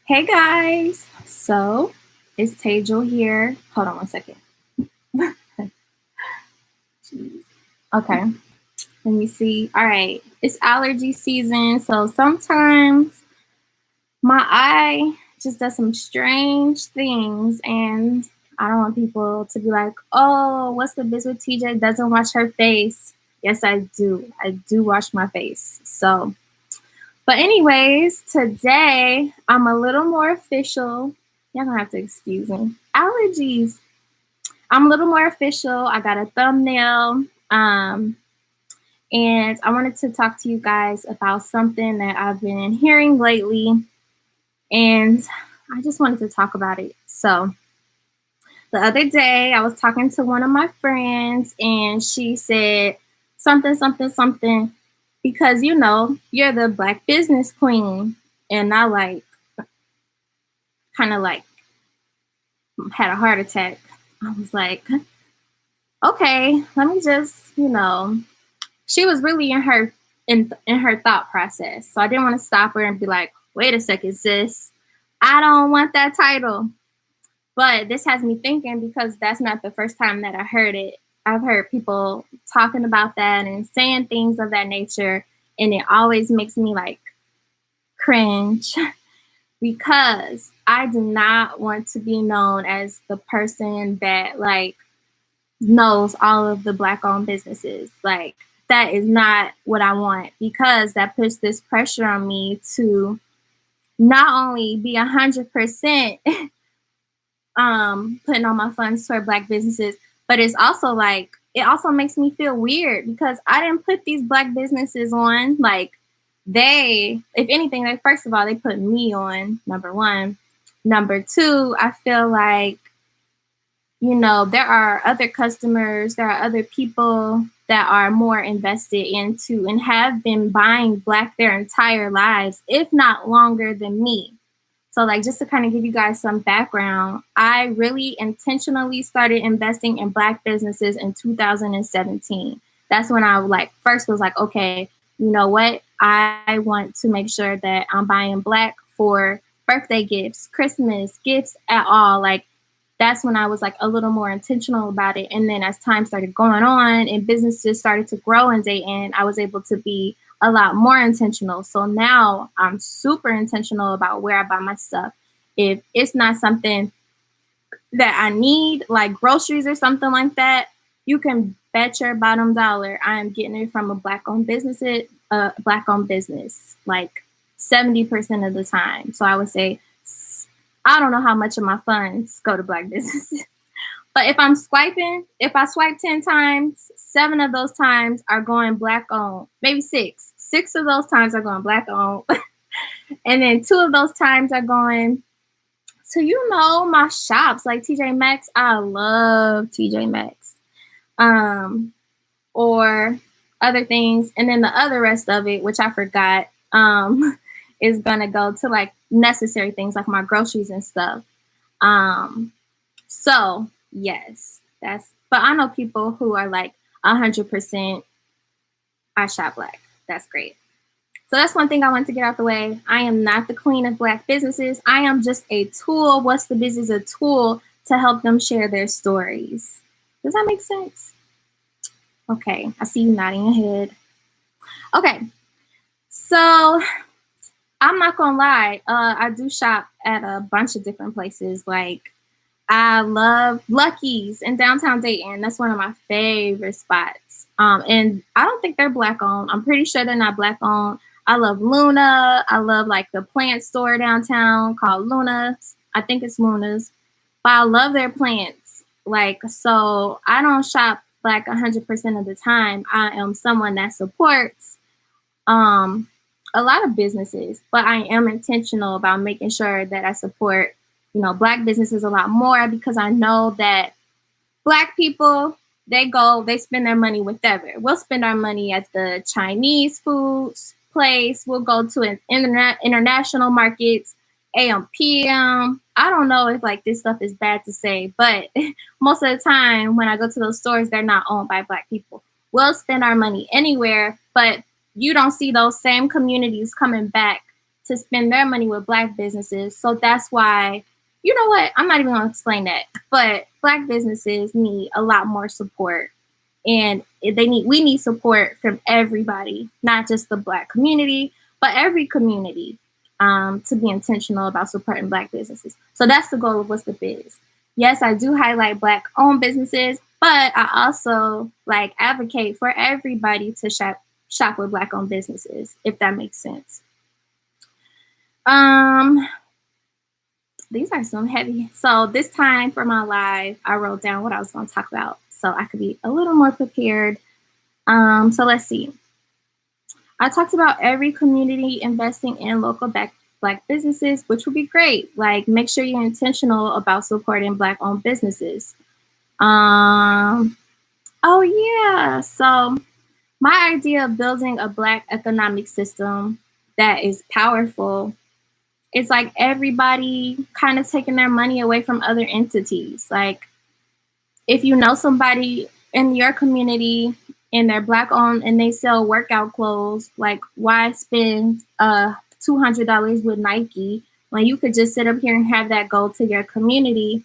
Hey guys, so it's Tejal here. Hold on one second. Jeez. Okay, let me see. All right, it's allergy season, so sometimes my eye just does some strange things, and I don't want people to be like, "Oh, what's the biz with TJ? Doesn't wash her face." Yes, I do. I do wash my face. So, but anyways, today I'm a little more official. Y'all gonna have to excuse me. Allergies. I'm a little more official. I got a thumbnail. And I wanted to talk to you guys about something that I've been hearing lately. And I just wanted to talk about it. So the other day, I was talking to one of my friends, and she said something, something, something, because you're the Black business queen. And I kind of had a heart attack. I was like, okay, let me just, she was really in her thought process. So I didn't want to stop her and be like, wait a second, sis. I don't want that title. But this has me thinking, because that's not the first time that I heard it. I've heard people talking about that and saying things of that nature, and it always makes me cringe because I do not want to be known as the person that knows all of the Black owned businesses. That is not what I want, because that puts this pressure on me to not only be 100% putting all my funds toward Black businesses, but it also makes me feel weird, because I didn't put these Black businesses on. If anything, first of all, they put me on, number one. Number two, I feel there are other customers, there are other people that are more invested into and have been buying Black their entire lives, if not longer than me. So just to kind of give you guys some background, I really intentionally started investing in Black businesses in 2017. That's when I first was like, okay, you know what? I want to make sure that I'm buying Black for birthday gifts, Christmas gifts at all. That's when I was a little more intentional about it. And then as time started going on and businesses started to grow in Dayton, I was able to be a lot more intentional. So now I'm super intentional about where I buy my stuff. If it's not something that I need, like groceries or something like that, you can bet your bottom dollar I am getting it from a Black-owned business, like 70% of the time. So I would say, I don't know how much of my funds go to Black businesses. But if I swipe 10 times, 7 of those times are going Black owned. Maybe 6. 6 of those times are going Black owned. And then 2 of those times are going to, my shops like TJ Maxx. I love TJ Maxx. Or other things. And then the other rest of it, which I forgot, is going to go to necessary things like my groceries and stuff. So yes, but I know people who are 100% I shop Black. That's great. So that's one thing I want to get out the way. I am not the queen of Black businesses. I am just a tool. What's the Business? A tool to help them share their stories. Does that make sense? Okay, I see you nodding your head. Okay, so I'm not gonna lie. I do shop at a bunch of different places. I love Lucky's in downtown Dayton. That's one of my favorite spots. And I don't think they're Black owned. I'm pretty sure they're not Black owned. I love Luna. I love the plant store downtown called Luna. I think it's Luna's. But I love their plants. So I don't shop Black 100% of the time. I am someone that supports a lot of businesses, but I am intentional about making sure that I support Black businesses a lot more, because I know that Black people, they spend their money whatever. We'll spend our money at the Chinese foods place. We'll go to an international markets, AM, PM. I don't know if this stuff is bad to say, but most of the time when I go to those stores, they're not owned by Black people. We'll spend our money anywhere, but you don't see those same communities coming back to spend their money with Black businesses. So that's why, you know what? I'm not even going to explain that. But Black businesses need a lot more support. And we need support from everybody, not just the Black community, but every community, to be intentional about supporting Black businesses. So that's the goal of What's the Biz. Yes, I do highlight Black-owned businesses, but I also like advocate for everybody to shop with Black-owned businesses, if that makes sense. These are some heavy. So this time for my live, I wrote down what I was going to talk about so I could be a little more prepared. So let's see. I talked about every community investing in local Black businesses, which would be great. Like, make sure you're intentional about supporting Black-owned businesses. Oh yeah. So my idea of building a Black economic system that is powerful, it's like everybody kind of taking their money away from other entities. Like, if you know somebody in your community and they're Black-owned and they sell workout clothes, like, why spend $200 with Nike when you could just sit up here and have that go to your community?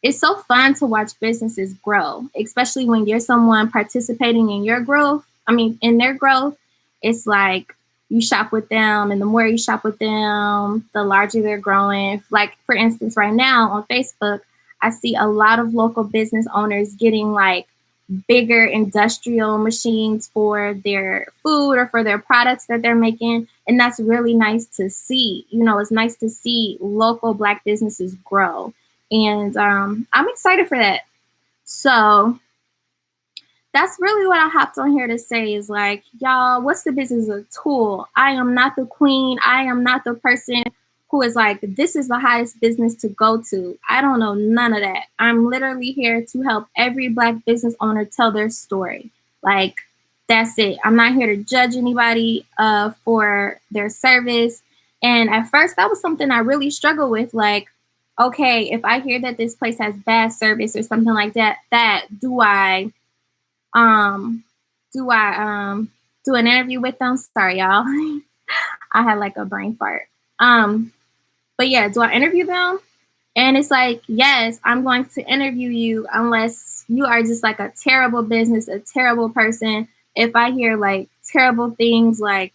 It's so fun to watch businesses grow, especially when you're someone participating in your growth. In their growth. It's like you shop with them, and the more you shop with them, the larger they're growing. Like, for instance, right now on Facebook, I see a lot of local business owners getting like bigger industrial machines for their food or for their products that they're making. And that's really nice to see. It's nice to see local Black businesses grow. And I'm excited for that. So that's really what I hopped on here to say is like, y'all, What's the Biz is a tool. I am not the queen. I am not the person who is like, this is the highest business to go to. I don't know none of that. I'm literally here to help every Black business owner tell their story. Like, that's it. I'm not here to judge anybody for their service. And at first, that was something I really struggled with. Like, okay, if I hear that this place has bad service or something like that, do I do an interview with them? Sorry, y'all. I had like a brain fart. But yeah, do I interview them? And it's like, yes, I'm going to interview you unless you are just like a terrible business, a terrible person. If I hear like terrible things like,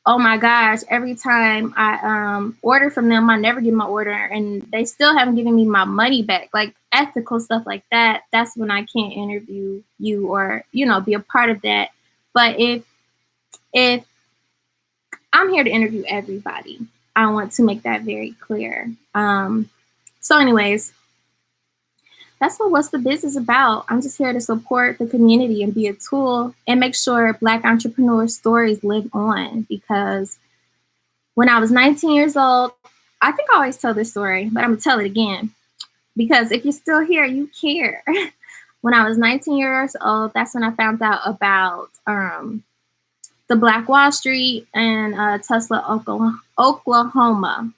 oh my gosh, every time I order from them, I never get my order and they still haven't given me my money back, like ethical stuff like that, that's when I can't interview you or, be a part of that. But if I'm here to interview everybody, I want to make that very clear. So anyways, that's what What's the Biz is about. I'm just here to support the community and be a tool and make sure Black entrepreneur stories live on. Because when I was 19 years old, I think I always tell this story, but I'm going to tell it again. Because if you're still here, you care. When I was 19 years old, that's when I found out about the Black Wall Street and Tulsa, Oklahoma.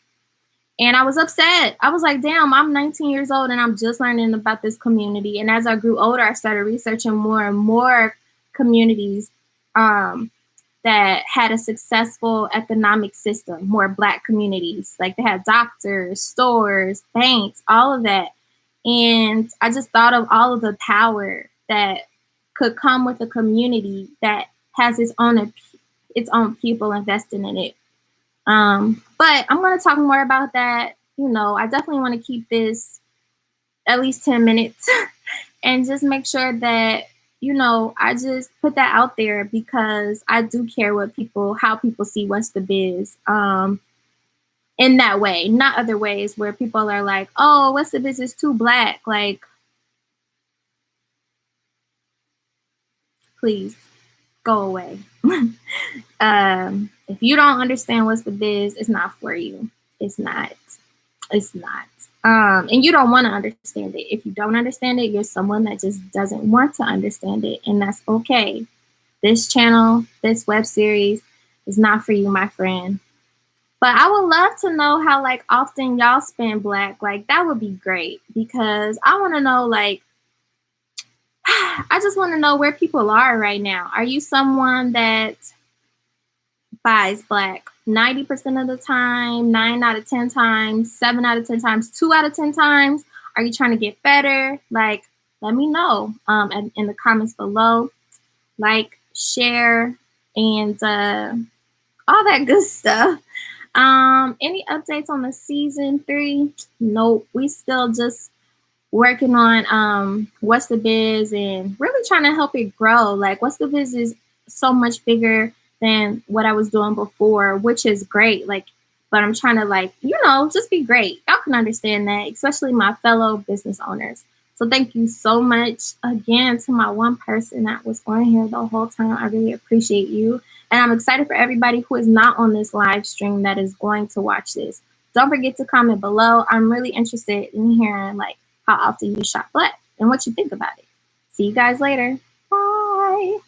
And I was upset. I was like, damn, I'm 19 years old and I'm just learning about this community. And as I grew older, I started researching more and more communities that had a successful economic system, more Black communities. Like, they had doctors, stores, banks, all of that. And I just thought of all of the power that could come with a community that has its own people investing in it. But I'm going to talk more about that. I definitely want to keep this at least 10 minutes and just make sure that, I just put that out there because I do care how people see What's the Biz, in that way, not other ways where people are like, oh, What's the Biz is too Black. Like, please go away. If you don't understand What's the Biz, it's not for you. It's not. And you don't want to understand it. If you don't understand it, you're someone that just doesn't want to understand it. And that's okay. This channel, this web series is not for you, my friend. But I would love to know how like often y'all spend Black. Like, that would be great because I want to know, like, I just want to know where people are right now. Are you someone that buys black 90% of the time, 9 out of 10 times, 7 out of 10 times, 2 out of 10 times? Are you trying to get better? Like, let me know in the comments below. Like, share, and all that good stuff. Any updates on the season 3? Nope. We still just working on What's the Biz and really trying to help it grow. Like, What's the Biz is so much bigger than what I was doing before, which is great. Like, but I'm trying to, like, just be great. Y'all can understand that, especially my fellow business owners. So thank you so much again to my one person that was on here the whole time. I really appreciate you. And I'm excited for everybody who is not on this live stream that is going to watch this. Don't forget to comment below. I'm really interested in hearing, like, how often you shop black and what you think about it. See you guys later. Bye.